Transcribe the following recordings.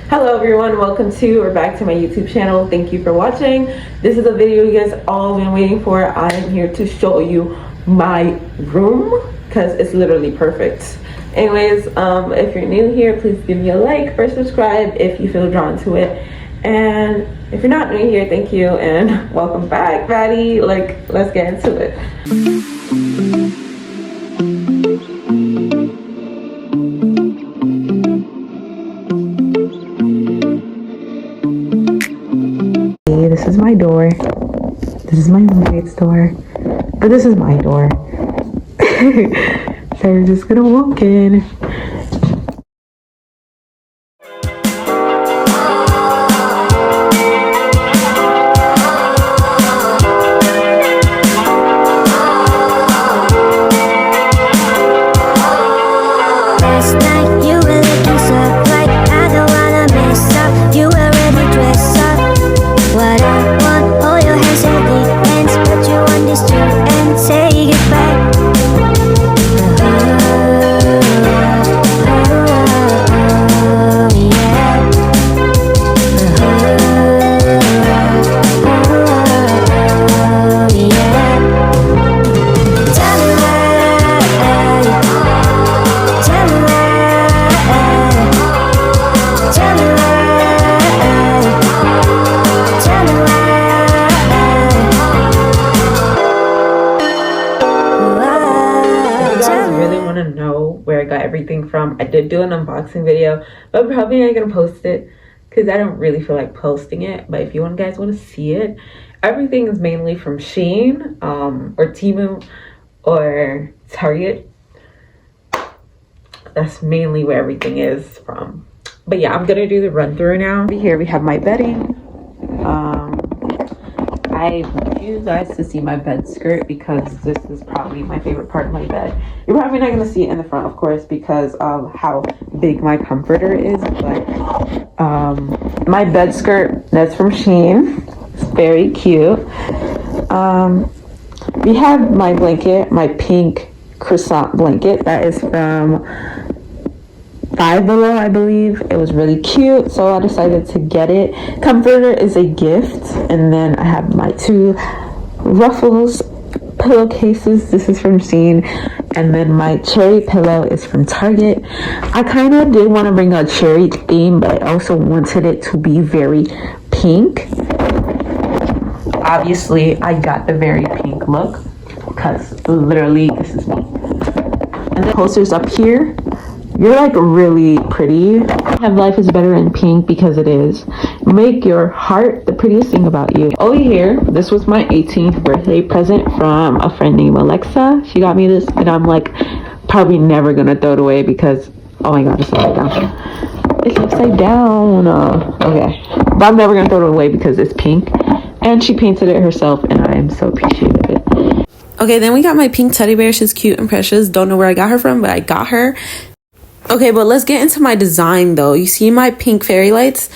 Hello everyone, welcome to or back to my YouTube channel. Thank you for watching. This is a video you guys all been waiting for. I am here to show you my room because it's literally perfect. Anyways, if you're new here, please give me a like or subscribe if you feel drawn to it. And if you're not new here, thank you and welcome back, Maddie. Let's get into it. This is my door. This is my roommate's door. But this is my door. So we're just gonna walk in. Where I got everything from. I did do an unboxing video, but I'm probably not gonna post it because I don't really feel like posting it. But if you guys want to see it, everything is mainly from Shein or Temu or Target. That's mainly where everything is from. But yeah, I'm gonna do the run through now. Here we have my bedding. I want you guys to see my bed skirt because this is probably my favorite part of my bed. You're probably not going to see it in the front, of course, because of how big my comforter is. But my bed skirt, that's from Shein. It's very cute. We have my blanket, my pink croissant blanket. That is from Five Below, I believe. It was really cute, so I decided to get it. Comforter is a gift. And then I have my two Ruffles pillowcases. This is from Shein. And then my cherry pillow is from Target. I kind of did want to bring a cherry theme, but I also wanted it to be very pink. Obviously, I got the very pink look because literally this is me. And the posters up here. You're like really pretty. Have life is better in pink because it is. Make your heart the prettiest thing about you. Over here, this was my 18th birthday present from a friend named Alexa. She got me this and I'm like probably never gonna throw it away because, oh my god, it's upside down. It's upside down. Okay. But I'm never gonna throw it away because it's pink. And she painted it herself and I am so appreciative of it. Okay, then we got my pink teddy bear. She's cute and precious. Don't know where I got her from, but I got her. Okay, but let's get into my design though. You see my pink fairy lights?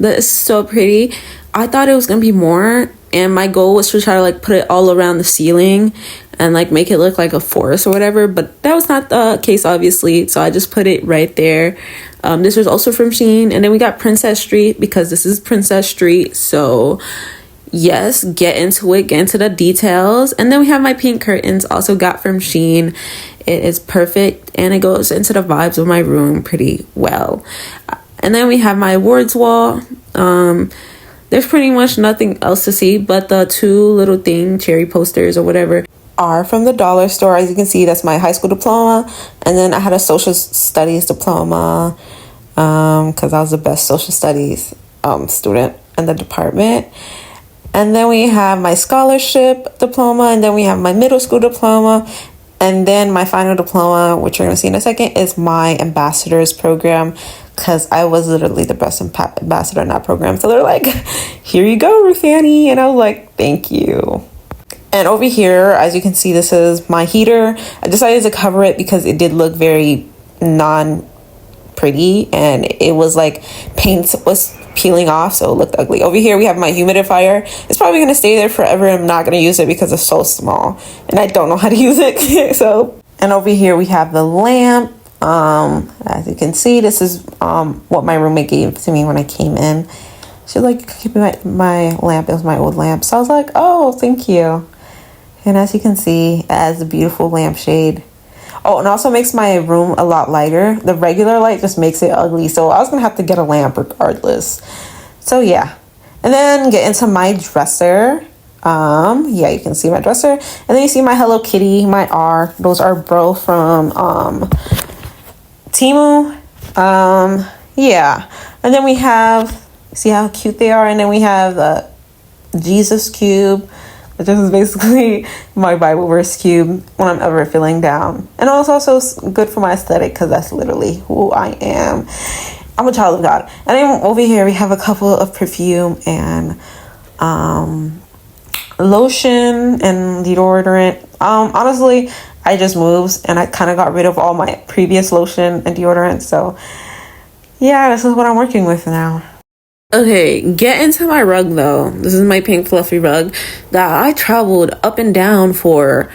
That is so pretty. I thought it was gonna be more, and my goal was to try to like put it all around the ceiling and like make it look like a forest or whatever, but that was not the case obviously, so I just put it right there. This was also from Shein. And then we got Princess Street because this is Princess Street, so yes, get into it, get into the details. And then we have my pink curtains, also got from Shein. It is perfect and it goes into the vibes of my room pretty well. And then we have my awards wall. There's pretty much nothing else to see but the two little cherry posters or whatever are from the dollar store. As you can see, that's my high school diploma. And then I had a social studies diploma because I was the best social studies student in the department. And then we have my scholarship diploma, and then we have my middle school diploma. And then my final diploma, which you're going to see in a second, is my ambassadors program because I was literally the best ambassador in that program. So they're like, here you go, Ruth Annie. And I was like, thank you. And over here, as you can see, this is my heater. I decided to cover it because it did look very non-pretty. And it was like paint was peeling off, so it looked ugly. Over here we have my humidifier. It's probably going to stay there forever and I'm not going to use it because it's so small and I don't know how to use it. So, and over here we have the lamp. As you can see, this is what my roommate gave to me when I came in. She like keep my lamp. It was my old lamp, so I was like, oh, thank you. And as you can see, it has a beautiful lampshade. Oh, and also makes my room a lot lighter. The regular light just makes it ugly, so I was gonna have to get a lamp regardless. So yeah, and then get into my dresser. Yeah, you can see my dresser, and then you see my Hello Kitty, my R. Those are both from Temu. Yeah, and then we have, see how cute they are, and then we have the Jesus cube, which is basically my Bible verse cube when I'm ever feeling down. And it's also good for my aesthetic because that's literally who I am. I'm a child of God. And then over here we have a couple of perfume and lotion and deodorant. Honestly, I just moved and I kind of got rid of all my previous lotion and deodorant. So yeah, this is what I'm working with now. Okay, get into my rug though. This is my pink fluffy rug that I traveled up and down for.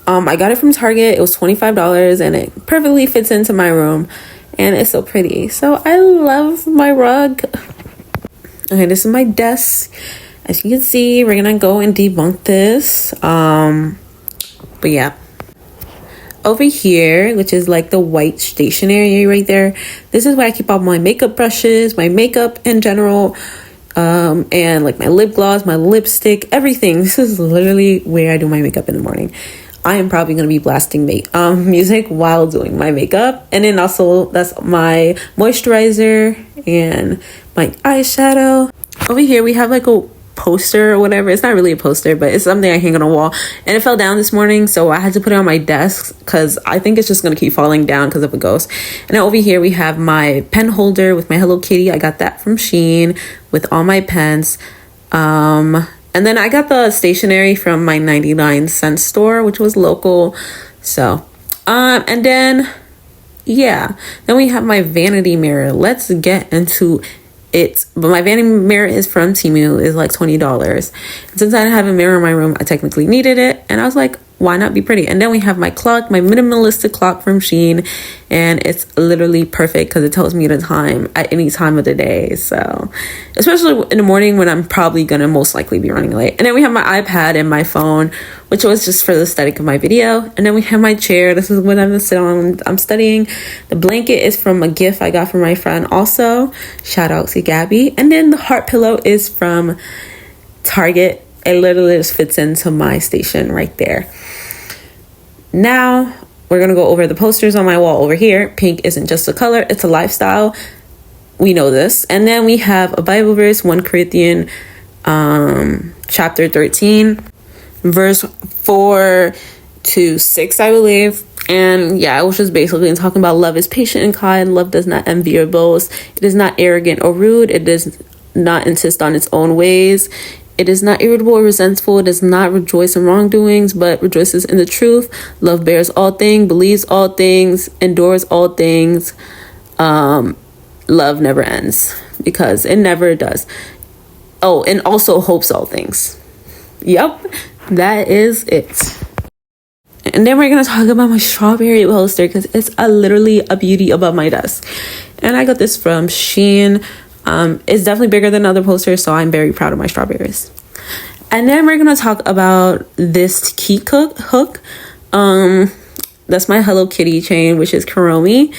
I got it from Target. It was $25 and it perfectly fits into my room and it's so pretty. So I love my rug. Okay, this is my desk. As you can see, we're gonna go and debunk this. But yeah. Over here, which is like the white stationery right there, this is where I keep all my makeup brushes, my makeup in general, and like my lip gloss, my lipstick, everything. This is literally where I do my makeup in the morning. I am probably going to be blasting music while doing my makeup. And then also that's my moisturizer and my eyeshadow. Over here we have like a poster or whatever. It's not really a poster, but it's something I hang on a wall, and it fell down this morning, so I had to put it on my desk because I think it's just gonna keep falling down because of a ghost. And then over here we have my pen holder with my Hello Kitty. I got that from Shein with all my pens. And then I got the stationery from my 99-cent store, which was local. So and then yeah, then we have my vanity mirror. Let's get into but my vanity mirror is from Temu. It's like $20. Since I didn't have a mirror in my room, I technically needed it, and I was like, why not be pretty? And then we have my clock, my minimalistic clock from Shein, and it's literally perfect because it tells me the time at any time of the day. So especially in the morning when I'm probably gonna most likely be running late. And then we have my iPad and my phone, which was just for the aesthetic of my video. And then we have my chair. This is what I'm gonna sit on. I'm studying. The blanket is from a gift I got from my friend also. Shout out to Gabby. And then the heart pillow is from Target. It literally just fits into my station right there. Now we're gonna go over the posters on my wall over here. Pink isn't just a color, it's a lifestyle. We know this. And then we have a Bible verse, 1 Corinthians chapter 13, verse 4-6, I believe. And yeah, it was just basically talking about love is patient and kind. Love does not envy or boast. It is not arrogant or rude. It does not insist on its own ways. It is not irritable or resentful. It does not rejoice in wrongdoings, but rejoices in the truth. Love bears all things, believes all things, endures all things. Love never ends because it never does. Oh, and also hopes all things. Yep, that is it. And then we're going to talk about my strawberry poster because it's literally a beauty above my desk. And I got this from Shein. It's definitely bigger than other posters, so I'm very proud of my strawberries. And then we're going to talk about this key hook. That's my Hello Kitty chain, which is Kuromi.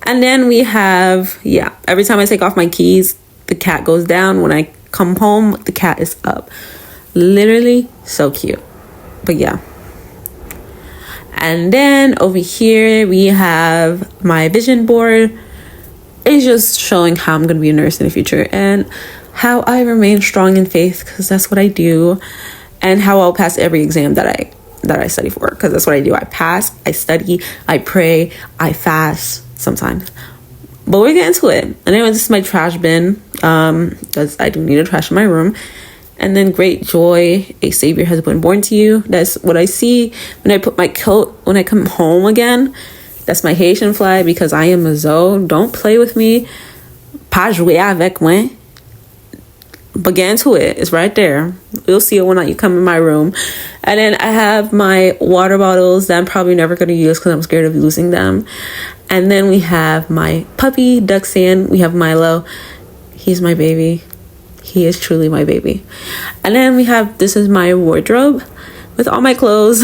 And then we have, yeah, every time I take off my keys, the cat goes down. When I come home, the cat is up. Literally so cute. But yeah. And then over here we have my vision board. It's just showing how I'm going to be a nurse in the future and how I remain strong in faith because that's what I do, and how I'll pass every exam that I study for because that's what I do. I pass, I study, I pray, I fast sometimes. But we'll get into it. Anyway, this is my trash bin because I do need a trash in my room. And then great joy, a savior has been born to you. That's what I see when I put my coat, when I come home again. That's my Haitian flag because I am a Zoe. Don't play with me. Pas jouer avec moi. but get into it. It's right there. You'll see it when you come in my room. And then I have my water bottles that I'm probably never going to use because I'm scared of losing them. And then we have my puppy, Duxan. We have Milo. He's my baby. He is truly my baby. And then this is my wardrobe with all my clothes.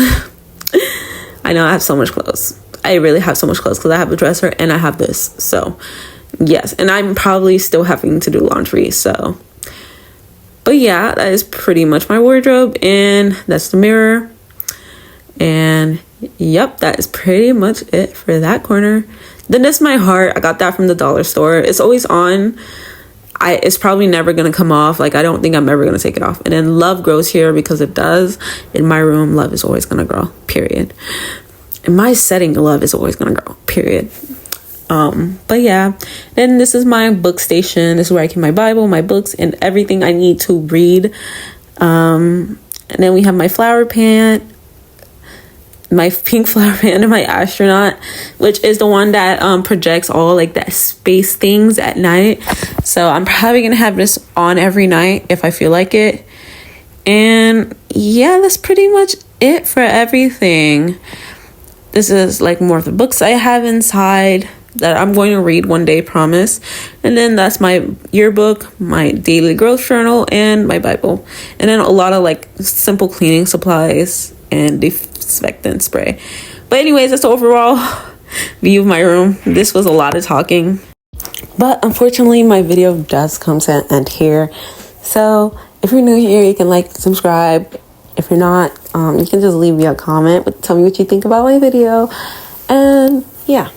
I know I have so much clothes. I really have so much clothes because I have a dresser and I have this. So yes, and I'm probably still having to do laundry. So, but yeah, that is pretty much my wardrobe, and that's the mirror. And yep, that is pretty much it for that corner. Then this is my heart. I got that from the dollar store. It's always on. It's probably never gonna come off. Like, I don't think I'm ever gonna take it off. And then love grows here because it does. In my room, love is always gonna grow, period. In my setting, love is always gonna grow, period. But yeah, then this is my book station. This is where I keep my Bible, my books, and everything I need to read. And then we have my flower pan, my pink flower pan, and my astronaut, which is the one that projects all like that space things at night. So I'm probably gonna have this on every night if I feel like it. And yeah, that's pretty much it for everything. This is like more of the books I have inside that I'm going to read one day, promise. And then that's my yearbook, my daily growth journal, and my Bible. And then a lot of like simple cleaning supplies and disinfectant spray. But anyways, that's the overall view of my room. This was a lot of talking, but unfortunately my video does come to an end here. So if you're new here, you can like, subscribe. If you're not, you can just leave me a comment, tell me what you think about my video. And yeah.